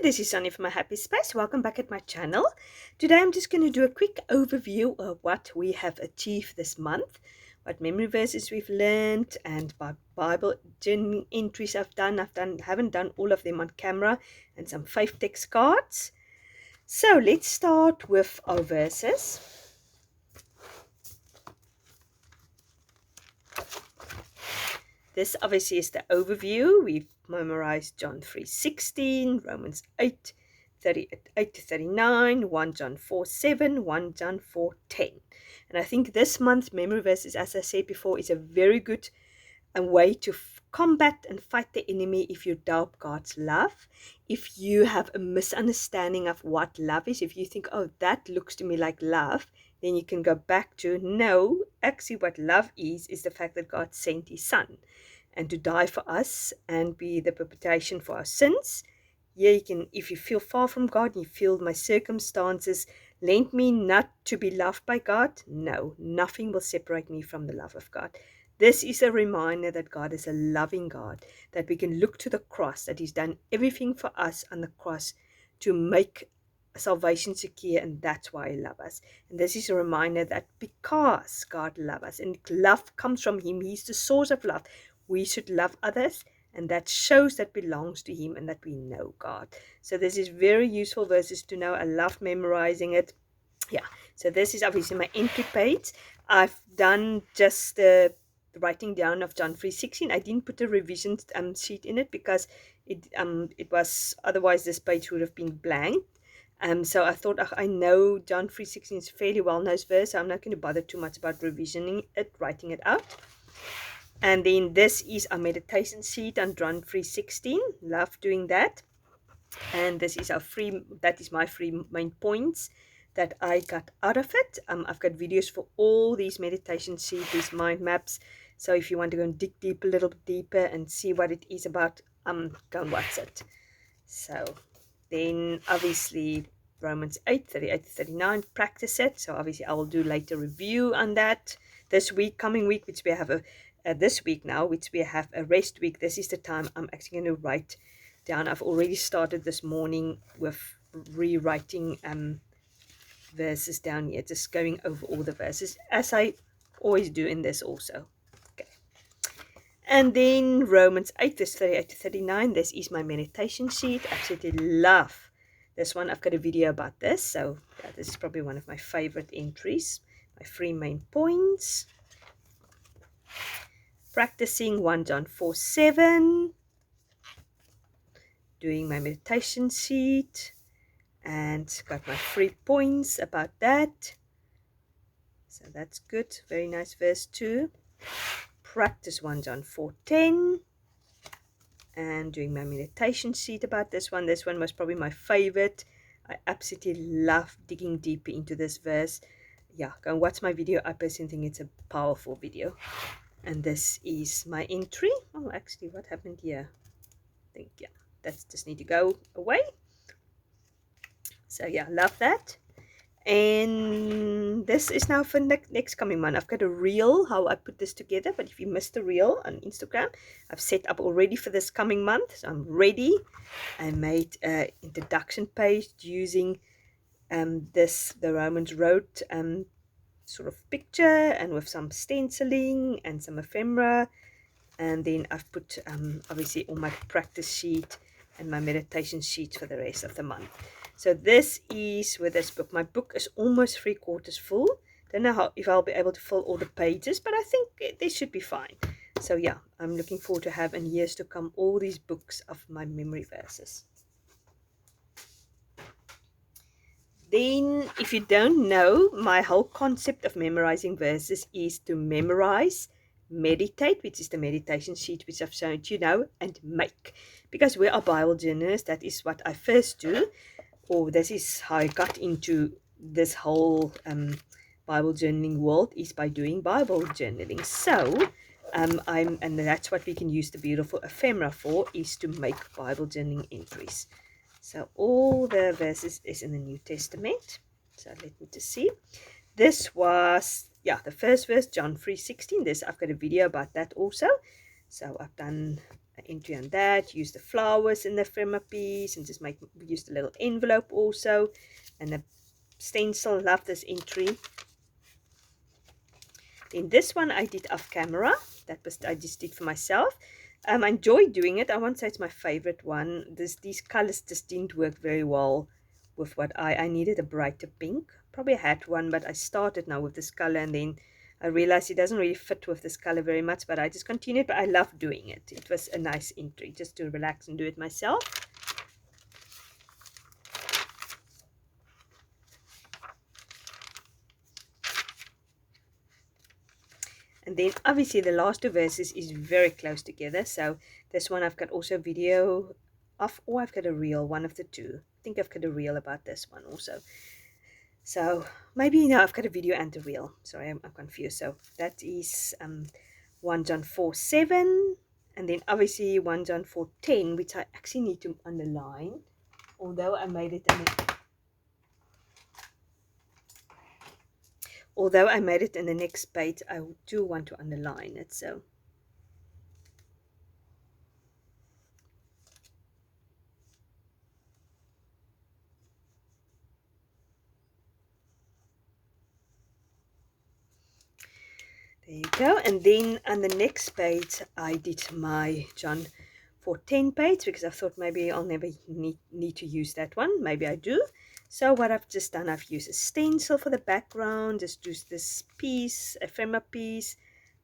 This is Sonny from My Happy Space. Welcome back at my channel. Today I'm just going to do a quick overview of what we have achieved this month, what memory verses we've learned, and Bible journaling entries I've done. Haven't done all of them on camera, and some 5 text cards. So let's start with our verses. This obviously is the overview. We've memorized John 3:16, Romans 8:38 to 39, 1 John 4:7, 1 John 4:10. And I think this month's memory verses, as I said before, is a very good way to combat and fight the enemy if you doubt God's love. If you have a misunderstanding of what love is, if you think, oh, that looks to me like love, then you can go back to, no, actually what love is the fact that God sent his son and to die for us and be the propitiation for our sins. Yeah, you can, if you feel far from God, you feel my circumstances lend me not to be loved by God. No, nothing will separate me from the love of God. This is a reminder that God is a loving God, that we can look to the cross, that he's done everything for us on the cross to make salvation secure, and that's why he loves us. And this is a reminder that because God loves us, and love comes from him, he's the source of love, we should love others, and that shows that belongs to him and that we know God. So this is very useful verses to know. I love memorizing it. Yeah, so this is obviously my entry page. I've done just the writing down of John 3:16. I didn't put a revision sheet in it because it was, otherwise this page would have been blank. So I thought, I know John 3:16 is a fairly well-known verse, so I'm not going to bother too much about revisioning it, writing it out. And then this is a meditation sheet on John 3:16. Love doing that. And this is that is my 3 main points that I got out of it. I've got videos for all these meditation sheets, these mind maps. So if you want to go and dig deep, a little bit deeper and see what it is about, go and watch it. So then obviously Romans 8:38 to 39, practice it. So obviously I will do later review on that this week, coming week, which we have this week now, which we have a rest week. This is the time I'm actually going to write down. I've already started this morning with rewriting verses down here, just going over all the verses, as I always do in this also. Okay. And then Romans 8 verse 38 to 39, this is my meditation sheet. Absolutely love this one. I've got a video about this, so yeah, this is probably one of my favorite entries. My 3 main points. Practicing 1 John 4:7. Doing my meditation sheet, and got my 3 points about that. So that's good. Very nice verse too. Practice 1 John 4:10. And doing my meditation sheet about this one. This one was probably my favorite. I absolutely love digging deeper into this verse. Yeah, go and watch my video. I personally think it's a powerful video. And this is my entry. Oh, actually, what happened here? I think, yeah, that's just need to go away. So yeah, love that. And this is now for next coming month. I've got a reel how I put this together, but if you missed the reel on Instagram, I've set up already for this coming month, so I'm ready. I made an introduction page using the Romans Road sort of picture, and with some stenciling and some ephemera. And then I've put obviously all my practice sheet and my meditation sheet for the rest of the month. So this is with this book. My book is almost 3/4 full. Don't know if I'll be able to fill all the pages, but I think this should be fine. So yeah, I'm looking forward to have in years to come all these books of my memory verses. Then, if you don't know, my whole concept of memorizing verses is to memorize, meditate, which is the meditation sheet which I've shown you now, and make. Because we are Bible journalists, that is what I first do, or this is how I got into this whole Bible journaling world, is by doing Bible journaling. So, and that's what we can use the beautiful ephemera for, is to make Bible journaling entries. So all the verses is in the New Testament. So let me just see. This was, yeah, the first verse, John 3:16. I've got a video about that also. So I've done entry on that. Use the flowers in the ephemera piece and just use the little envelope also, and the stencil. Love this entry. Then this one I did off camera. That was I just did for myself. I enjoy doing it. I won't say it's my favorite one. These colors just didn't work very well with what I needed a brighter pink. Probably I had one, but I started now with this color, and then I realized it doesn't really fit with this color very much, but I just continued. But I love doing it. It was a nice entry just to relax and do it myself. And then obviously the last two verses is very close together. So this one I've got also a video of, or I've got a reel, one of the two. I think I've got a reel about this one also. So maybe now I've got a video and a reel. Sorry, I'm confused. So that is 1 John 4:7, and then obviously 1 John 4:10, which I actually need to underline, although I made it in the next page. I do want to underline it. So there you go. And then on the next page, I did my John 4:10 page, because I thought maybe I'll never need to use that one. Maybe I do. So what I've just done, I've used a stencil for the background, just used this piece, ephemera piece,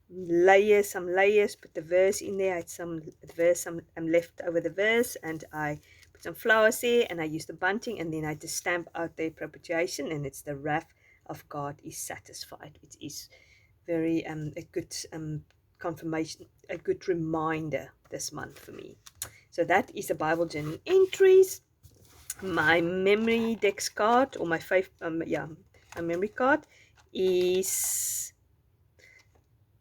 some layers, put the verse in there. I had some left over the verse, and I put some flowers there, and I used the bunting, and then I just stamp out the appropriation, and it's the wrath of God is satisfied, which is very a good confirmation, a good reminder this month for me. So that is the Bible journey entries. My memory dex card, or my my memory card is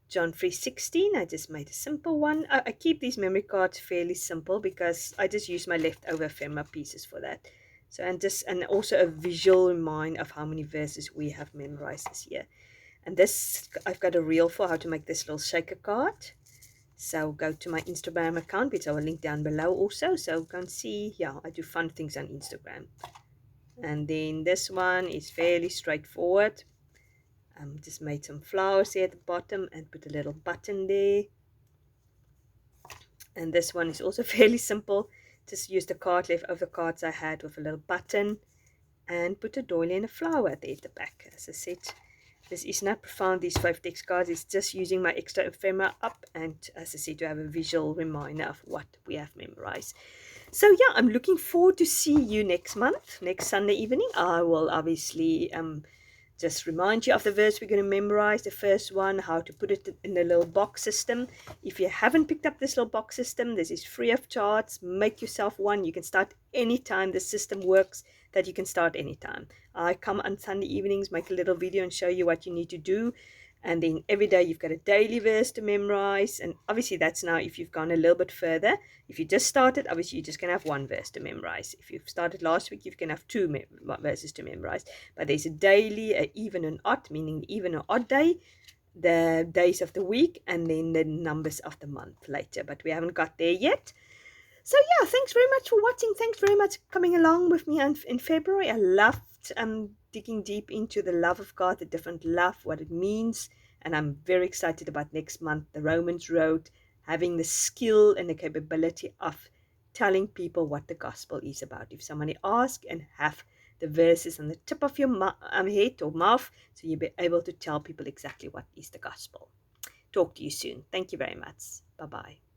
John 3:16. I just made a simple one. I keep these memory cards fairly simple because I just use my leftover ephemera pieces for that. So and also a visual reminder of how many verses we have memorized this year. And this, I've got a reel for how to make this little shaker card. So go to my Instagram account, which I will link down below also. So go and see, yeah, I do fun things on Instagram. And then this one is fairly straightforward. Just made some flowers here at the bottom and put a little button there. And this one is also fairly simple. Just use the card left over cards I had with a little button, and put a doily and a flower there at the back. As I said, this is not profound, these 5 text cards. It's just using my extra ephemera up, and as I said, to have a visual reminder of what we have memorized. So yeah, I'm looking forward to see you next month, next Sunday evening. I will obviously just remind you of the verse we're going to memorize, the first one, how to put it in the little box system. If you haven't picked up this little box system, this is free of charge. Make yourself one. You can start anytime. The system works that you can start anytime. I come on Sunday evenings, make a little video and show you what you need to do. And then every day you've got a daily verse to memorize. And obviously that's now if you've gone a little bit further. If you just started, obviously you're just going to have 1 verse to memorize. If you've started last week, you can have 2 verses to memorize. But there's a daily, a even and odd, meaning even or odd day, the days of the week, and then the numbers of the month later. But we haven't got there yet. So yeah, thanks very much for watching. Thanks very much for coming along with me in February. I loved digging deep into the love of God, the different love, what it means. And I'm very excited about next month, the Romans Road, having the skill and the capability of telling people what the gospel is about. If somebody asks, and have the verses on the tip of your head or mouth, so you'll be able to tell people exactly what is the gospel. Talk to you soon. Thank you very much. Bye-bye.